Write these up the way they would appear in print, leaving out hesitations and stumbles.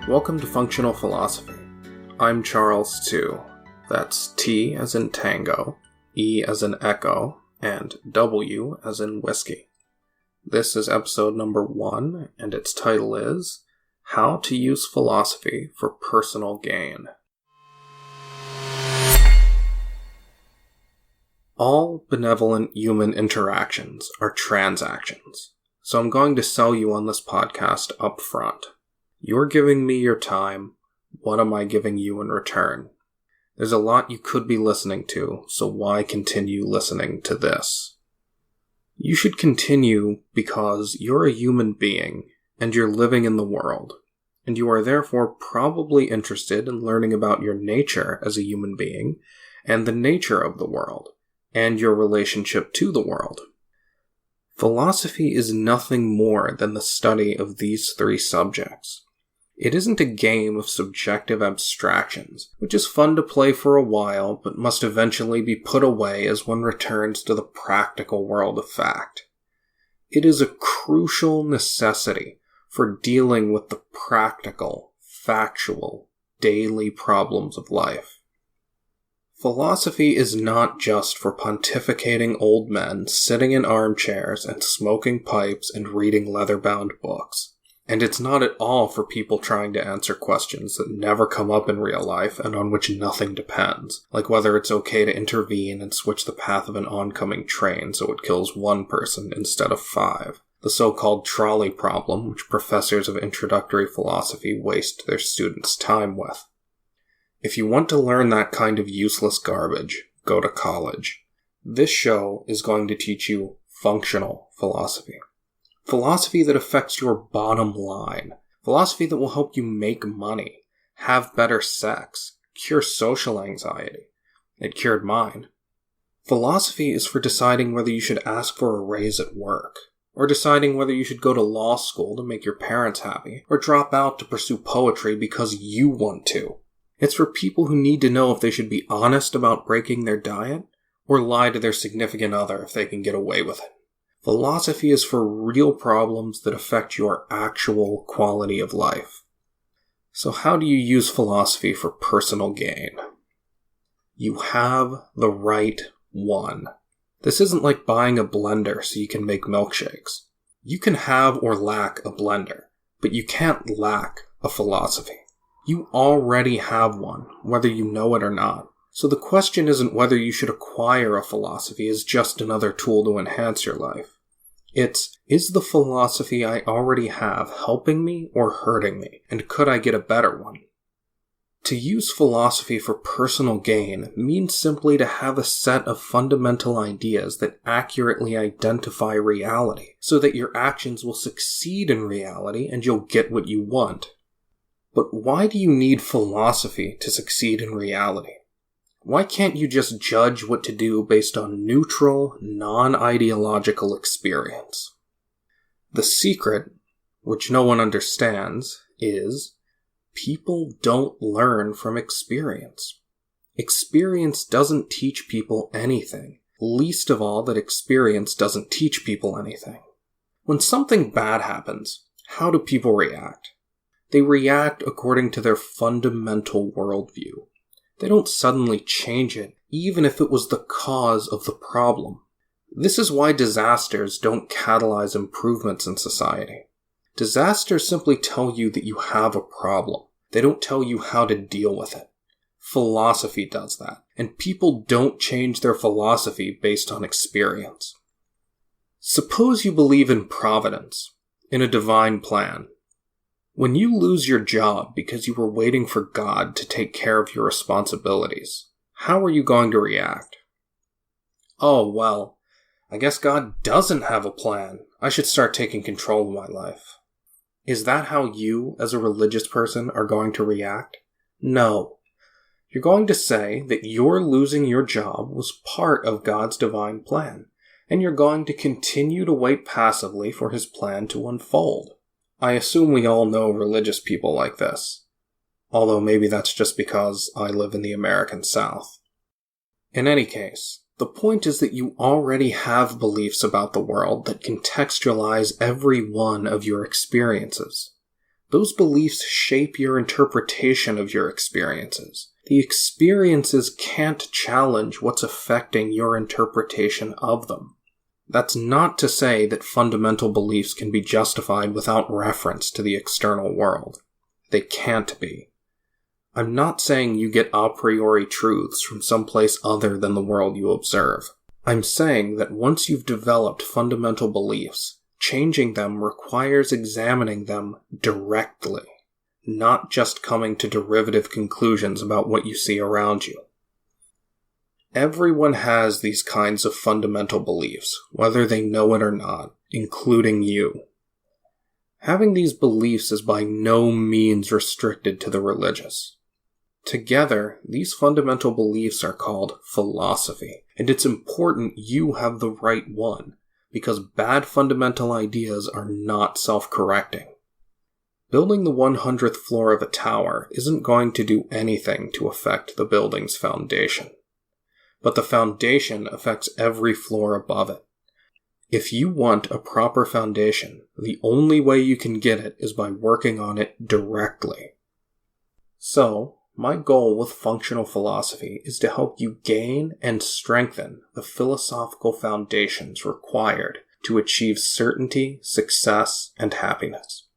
Welcome to Functional Philosophy. I'm Charles Tew. That's T as in tango, E as in echo, and W as in whiskey. This is episode number 1, and its title is How to Use Philosophy for Personal Gain. All benevolent human interactions are transactions, so I'm going to sell you on this podcast up front. You're giving me your time. What am I giving you in return? There's a lot you could be listening to, so why continue listening to this? You should continue because you're a human being, and you're living in the world, and you are therefore probably interested in learning about your nature as a human being, and the nature of the world, and your relationship to the world. Philosophy is nothing more than the study of these 3 subjects. It isn't a game of subjective abstractions, which is fun to play for a while, but must eventually be put away as one returns to the practical world of fact. It is a crucial necessity for dealing with the practical, factual, daily problems of life. Philosophy is not just for pontificating old men sitting in armchairs and smoking pipes and reading leather-bound books. And it's not at all for people trying to answer questions that never come up in real life and on which nothing depends, like whether it's okay to intervene and switch the path of an oncoming train so it kills 1 person instead of 5, the so-called trolley problem which professors of introductory philosophy waste their students' time with. If you want to learn that kind of useless garbage, go to college. This show is going to teach you functional philosophy. Philosophy that affects your bottom line. Philosophy that will help you make money, have better sex, cure social anxiety. It cured mine. Philosophy is for deciding whether you should ask for a raise at work, or deciding whether you should go to law school to make your parents happy, or drop out to pursue poetry because you want to. It's for people who need to know if they should be honest about breaking their diet, or lie to their significant other if they can get away with it. Philosophy is for real problems that affect your actual quality of life. So how do you use philosophy for personal gain? You have the right one. This isn't like buying a blender so you can make milkshakes. You can have or lack a blender, but you can't lack a philosophy. You already have one, whether you know it or not. So the question isn't whether you should acquire a philosophy as just another tool to enhance your life. It's, is the philosophy I already have helping me or hurting me, and could I get a better one? To use philosophy for personal gain means simply to have a set of fundamental ideas that accurately identify reality, so that your actions will succeed in reality and you'll get what you want. But why do you need philosophy to succeed in reality? Why can't you just judge what to do based on neutral, non-ideological experience? The secret, which no one understands, is people don't learn from experience. Experience doesn't teach people anything, least of all that experience doesn't teach people anything. When something bad happens, how do people react? They react according to their fundamental worldview. They don't suddenly change it, even if it was the cause of the problem. This is why disasters don't catalyze improvements in society. Disasters simply tell you that you have a problem. They don't tell you how to deal with it. Philosophy does that, and people don't change their philosophy based on experience. Suppose you believe in providence, in a divine plan. When you lose your job because you were waiting for God to take care of your responsibilities, how are you going to react? Oh, well, I guess God doesn't have a plan. I should start taking control of my life. Is that how you, as a religious person, are going to react? No. You're going to say that your losing your job was part of God's divine plan, and you're going to continue to wait passively for his plan to unfold. I assume we all know religious people like this, although maybe that's just because I live in the American South. In any case, the point is that you already have beliefs about the world that contextualize every one of your experiences. Those beliefs shape your interpretation of your experiences. The experiences can't challenge what's affecting your interpretation of them. That's not to say that fundamental beliefs can be justified without reference to the external world. They can't be. I'm not saying you get a priori truths from someplace other than the world you observe. I'm saying that once you've developed fundamental beliefs, changing them requires examining them directly, not just coming to derivative conclusions about what you see around you. Everyone has these kinds of fundamental beliefs, whether they know it or not, including you. Having these beliefs is by no means restricted to the religious. Together, these fundamental beliefs are called philosophy, and it's important you have the right one, because bad fundamental ideas are not self-correcting. Building the 100th floor of a tower isn't going to do anything to affect the building's foundation. But the foundation affects every floor above it. If you want a proper foundation, the only way you can get it is by working on it directly. So, my goal with functional philosophy is to help you gain and strengthen the philosophical foundations required to achieve certainty, success, and happiness.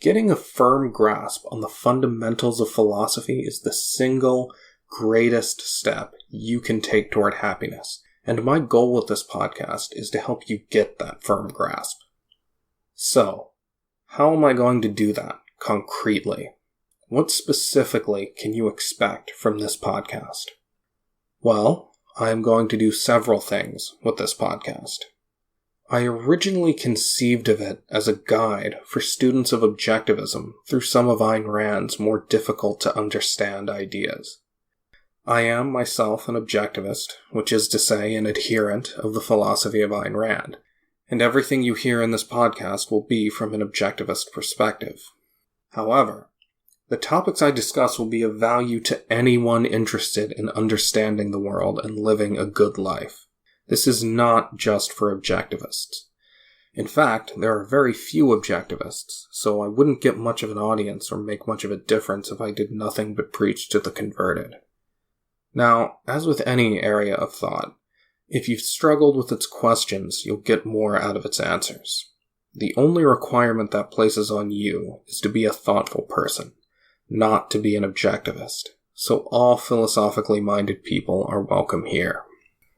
Getting a firm grasp on the fundamentals of philosophy is the single greatest step you can take toward happiness, and my goal with this podcast is to help you get that firm grasp. So, how am I going to do that concretely? What specifically can you expect from this podcast? Well, I am going to do several things with this podcast. I originally conceived of it as a guide for students of Objectivism through some of Ayn Rand's more difficult to understand ideas. I am myself an Objectivist, which is to say an adherent of the philosophy of Ayn Rand, and everything you hear in this podcast will be from an Objectivist perspective. However, the topics I discuss will be of value to anyone interested in understanding the world and living a good life. This is not just for Objectivists. In fact, there are very few Objectivists, so I wouldn't get much of an audience or make much of a difference if I did nothing but preach to the converted. Now, as with any area of thought, if you've struggled with its questions, you'll get more out of its answers. The only requirement that places on you is to be a thoughtful person, not to be an Objectivist. So all philosophically minded people are welcome here.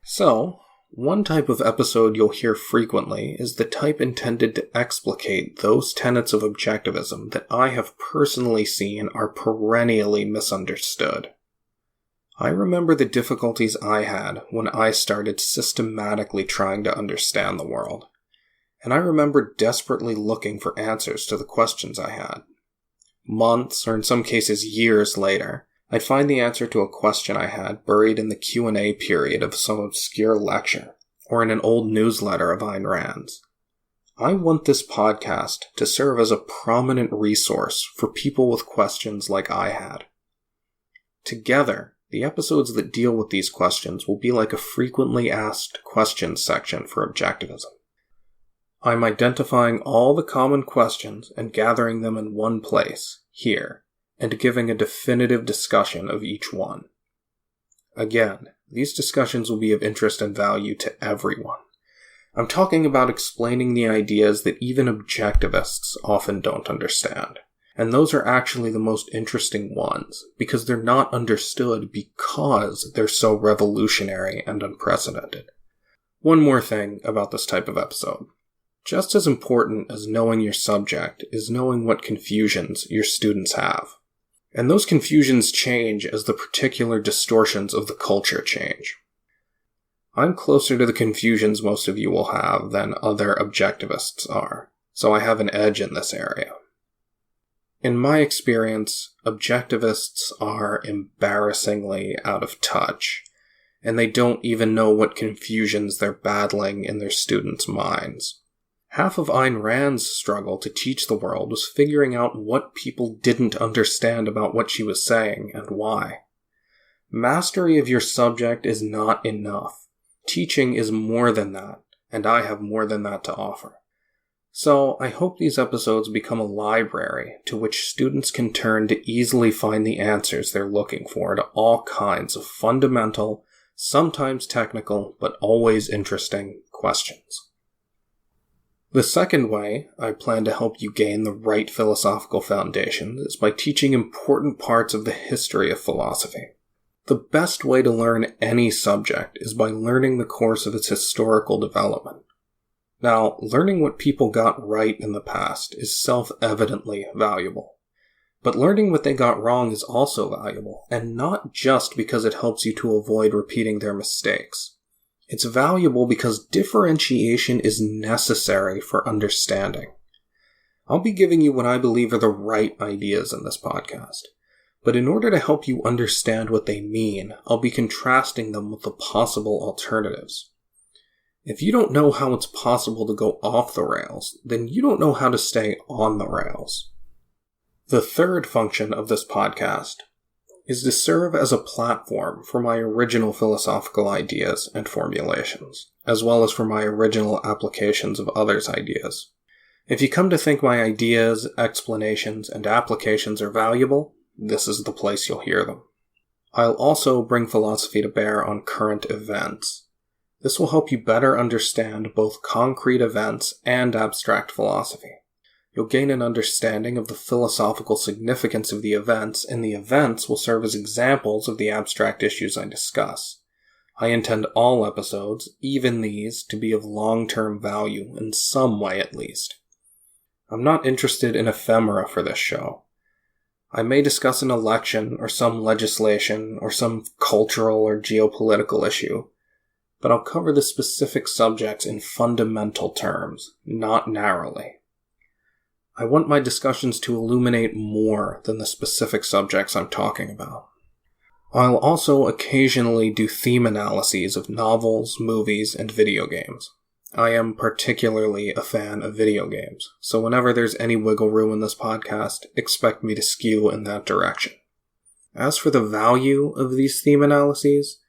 So, one type of episode you'll hear frequently is the type intended to explicate those tenets of Objectivism that I have personally seen are perennially misunderstood. I remember the difficulties I had when I started systematically trying to understand the world, and I remember desperately looking for answers to the questions I had. Months, or in some cases years later, I'd find the answer to a question I had buried in the Q&A period of some obscure lecture, or in an old newsletter of Ayn Rand's. I want this podcast to serve as a prominent resource for people with questions like I had. Together, the episodes that deal with these questions will be like a frequently asked questions section for Objectivism. I'm identifying all the common questions and gathering them in one place, here, and giving a definitive discussion of each one. Again, these discussions will be of interest and value to everyone. I'm talking about explaining the ideas that even Objectivists often don't understand. And those are actually the most interesting ones, because they're not understood because they're so revolutionary and unprecedented. One more thing about this type of episode. Just as important as knowing your subject is knowing what confusions your students have. And those confusions change as the particular distortions of the culture change. I'm closer to the confusions most of you will have than other Objectivists are, so I have an edge in this area. In my experience, Objectivists are embarrassingly out of touch, and they don't even know what confusions they're battling in their students' minds. Half of Ayn Rand's struggle to teach the world was figuring out what people didn't understand about what she was saying and why. Mastery of your subject is not enough. Teaching is more than that, and I have more than that to offer. So I hope these episodes become a library to which students can turn to easily find the answers they're looking for to all kinds of fundamental, sometimes technical, but always interesting questions. The second way I plan to help you gain the right philosophical foundation is by teaching important parts of the history of philosophy. The best way to learn any subject is by learning the course of its historical development. Now, learning what people got right in the past is self-evidently valuable. But learning what they got wrong is also valuable, and not just because it helps you to avoid repeating their mistakes. It's valuable because differentiation is necessary for understanding. I'll be giving you what I believe are the right ideas in this podcast, but in order to help you understand what they mean, I'll be contrasting them with the possible alternatives. If you don't know how it's possible to go off the rails, then you don't know how to stay on the rails. The third function of this podcast is to serve as a platform for my original philosophical ideas and formulations, as well as for my original applications of others' ideas. If you come to think my ideas, explanations, and applications are valuable, this is the place you'll hear them. I'll also bring philosophy to bear on current events. This will help you better understand both concrete events and abstract philosophy. You'll gain an understanding of the philosophical significance of the events, and the events will serve as examples of the abstract issues I discuss. I intend all episodes, even these, to be of long-term value, in some way at least. I'm not interested in ephemera for this show. I may discuss an election, or some legislation, or some cultural or geopolitical issue, but I'll cover the specific subjects in fundamental terms, not narrowly. I want my discussions to illuminate more than the specific subjects I'm talking about. I'll also occasionally do theme analyses of novels, movies, and video games. I am particularly a fan of video games, so whenever there's any wiggle room in this podcast, expect me to skew in that direction. As for the value of these theme analyses,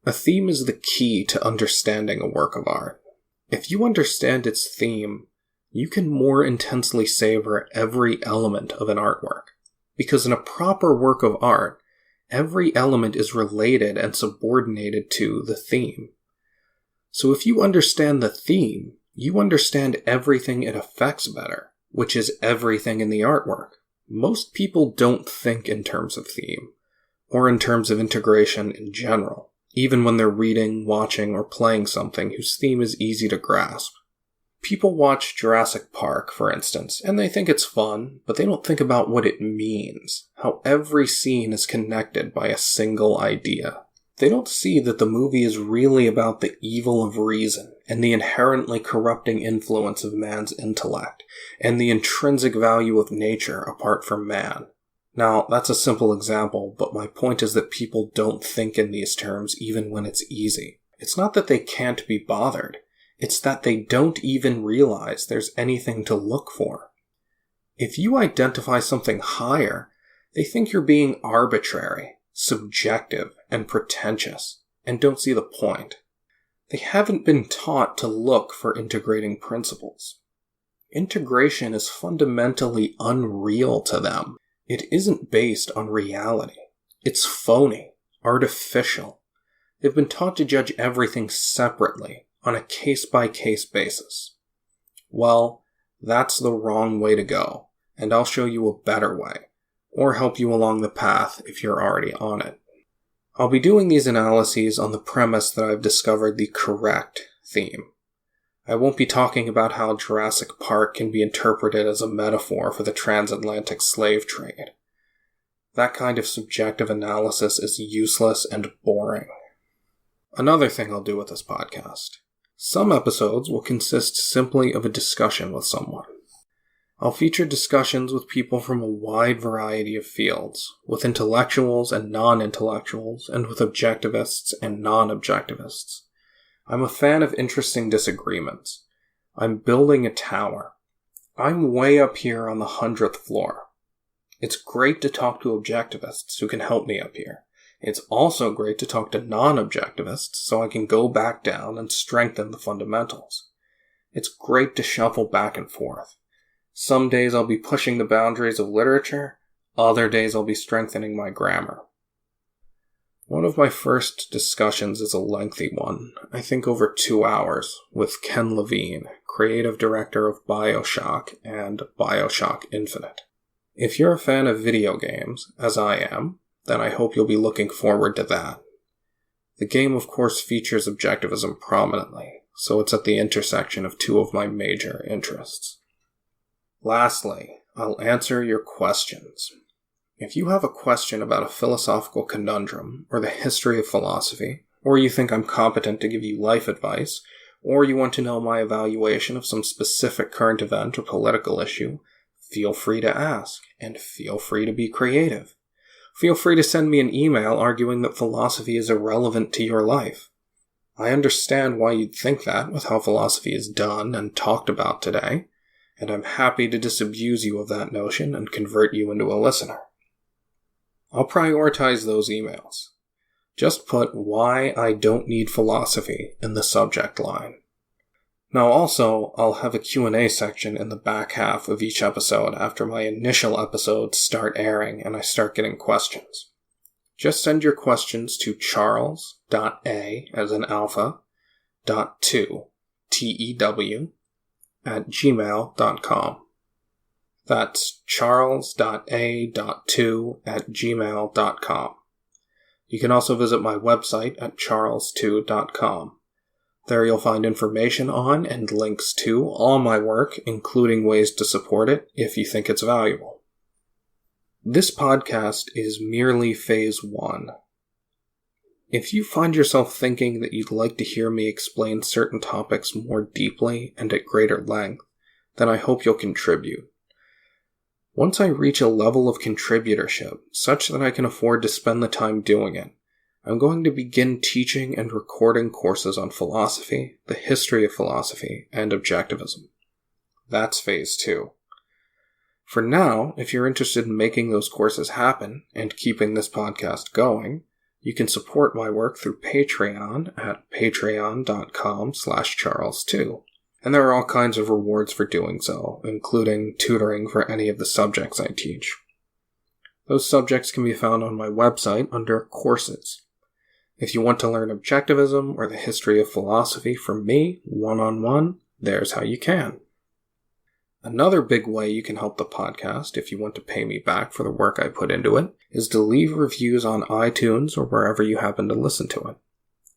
a theme is the key to understanding a work of art. If you understand its theme, you can more intensely savor every element of an artwork. Because in a proper work of art, every element is related and subordinated to the theme. So if you understand the theme, you understand everything it affects better, which is everything in the artwork. Most people don't think in terms of theme, or in terms of integration in general, even when they're reading, watching, or playing something whose theme is easy to grasp. People watch Jurassic Park, for instance, and they think it's fun, but they don't think about what it means, how every scene is connected by a single idea. They don't see that the movie is really about the evil of reason, and the inherently corrupting influence of man's intellect, and the intrinsic value of nature apart from man. Now, that's a simple example, but my point is that people don't think in these terms even when it's easy. It's not that they can't be bothered. It's that they don't even realize there's anything to look for. If you identify something higher, they think you're being arbitrary, subjective, and pretentious, and don't see the point. They haven't been taught to look for integrating principles. Integration is fundamentally unreal to them. It isn't based on reality. It's phony, artificial. They've been taught to judge everything separately, on a case-by-case basis. Well, that's the wrong way to go, and I'll show you a better way, or help you along the path if you're already on it. I'll be doing these analyses on the premise that I've discovered the correct theme. I won't be talking about how Jurassic Park can be interpreted as a metaphor for the transatlantic slave trade. That kind of subjective analysis is useless and boring. Another thing I'll do with this podcast. Some episodes will consist simply of a discussion with someone. I'll feature discussions with people from a wide variety of fields, with intellectuals and non-intellectuals, and with objectivists and non-objectivists. I'm a fan of interesting disagreements. I'm building a tower. I'm way up here on the 100th floor. It's great to talk to objectivists who can help me up here. It's also great to talk to non-objectivists so I can go back down and strengthen the fundamentals. It's great to shuffle back and forth. Some days I'll be pushing the boundaries of literature, other days I'll be strengthening my grammar. One of my first discussions is a lengthy one, I think over 2 hours, with Ken Levine, creative director of BioShock and BioShock Infinite. If you're a fan of video games, as I am, then I hope you'll be looking forward to that. The game, of course, features objectivism prominently, so it's at the intersection of two of my major interests. Lastly, I'll answer your questions. If you have a question about a philosophical conundrum, or the history of philosophy, or you think I'm competent to give you life advice, or you want to know my evaluation of some specific current event or political issue, feel free to ask, and feel free to be creative. Feel free to send me an email arguing that philosophy is irrelevant to your life. I understand why you'd think that with how philosophy is done and talked about today, and I'm happy to disabuse you of that notion and convert you into a listener. I'll prioritize those emails. Just put "why I don't need philosophy" in the subject line. Now also, I'll have a Q&A section in the back half of each episode after my initial episodes start airing and I start getting questions. Just send your questions to charles.a, as in alpha, .2, T-E-W, @gmail.com. That's charles.a.2@gmail.com. You can also visit my website at charlestew.com. There you'll find information on and links to all my work, including ways to support it if you think it's valuable. This podcast is merely phase 1. If you find yourself thinking that you'd like to hear me explain certain topics more deeply and at greater length, then I hope you'll contribute. Once I reach a level of contributorship, such that I can afford to spend the time doing it, I'm going to begin teaching and recording courses on philosophy, the history of philosophy, and objectivism. That's phase 2. For now, if you're interested in making those courses happen and keeping this podcast going, you can support my work through Patreon at patreon.com/charlestew. And there are all kinds of rewards for doing so, including tutoring for any of the subjects I teach. Those subjects can be found on my website under Courses. If you want to learn Objectivism or the history of philosophy from me, one-on-one, there's how you can. Another big way you can help the podcast, if you want to pay me back for the work I put into it, is to leave reviews on iTunes or wherever you happen to listen to it.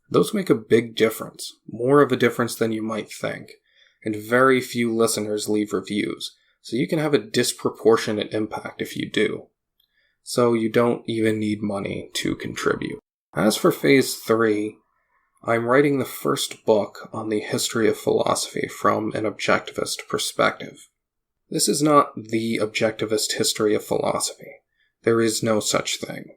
Those make a big difference, more of a difference than you might think, and very few listeners leave reviews, so you can have a disproportionate impact if you do. So you don't even need money to contribute. As for phase 3, I'm writing the first book on the history of philosophy from an objectivist perspective. This is not the objectivist history of philosophy. There is no such thing.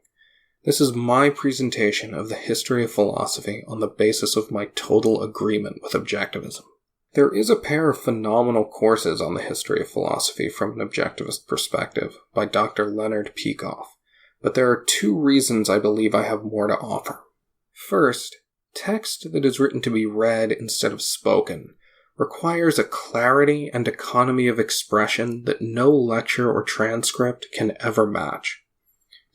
This is my presentation of the history of philosophy on the basis of my total agreement with objectivism. There is a pair of phenomenal courses on the history of philosophy from an objectivist perspective by Dr. Leonard Peikoff, but there are 2 reasons I believe I have more to offer. First, text that is written to be read instead of spoken requires a clarity and economy of expression that no lecture or transcript can ever match.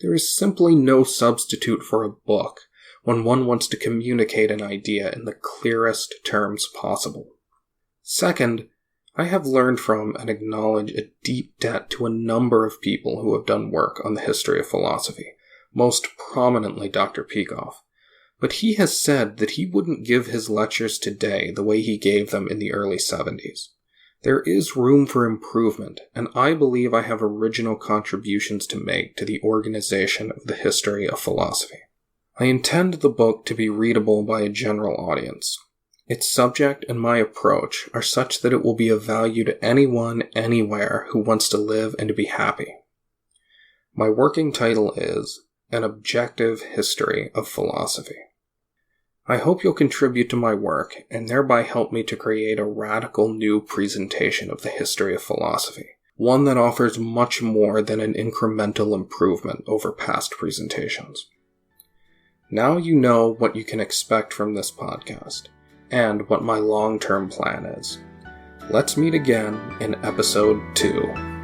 There is simply no substitute for a book when one wants to communicate an idea in the clearest terms possible. Second, I have learned from and acknowledge a deep debt to a number of people who have done work on the history of philosophy, most prominently Dr. Peikoff. But he has said that he wouldn't give his lectures today the way he gave them in the early 70s. There is room for improvement, and I believe I have original contributions to make to the organization of the history of philosophy. I intend the book to be readable by a general audience. Its subject and my approach are such that it will be of value to anyone, anywhere, who wants to live and to be happy. My working title is An Objective History of Philosophy. I hope you'll contribute to my work and thereby help me to create a radical new presentation of the history of philosophy, one that offers much more than an incremental improvement over past presentations. Now you know what you can expect from this podcast, and what my long-term plan is. Let's meet again in episode 2.